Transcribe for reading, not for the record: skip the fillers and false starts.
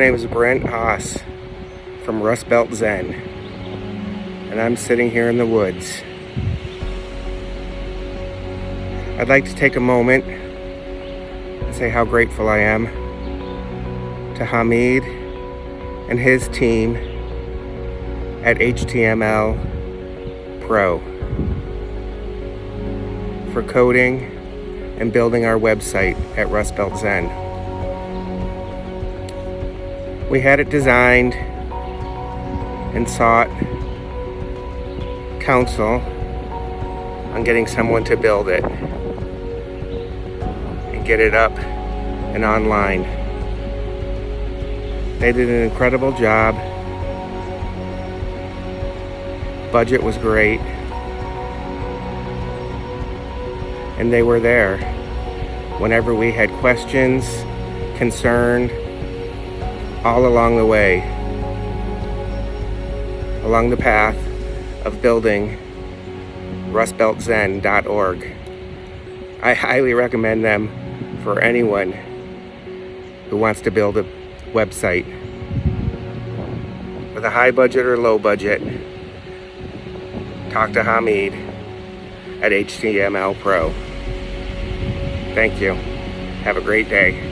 name is Brent Haas from rustbeltZen, and I'm sitting here in the woods. I'd like to take a moment and say how grateful I am to Hamid and his team at HTML Pro for coding and building our website at rustbeltZen. We had it designed and sought counsel on getting someone to build it and get it up and online. They did an incredible job. Budget was great. And they were there whenever we had questions, concern, all along the way, along the path of building rustbeltZen.org. I highly recommend them for anyone who wants to build a website with a high budget or low budget. Talk to Hamid at HTML Pro. Thank you. Have a great day.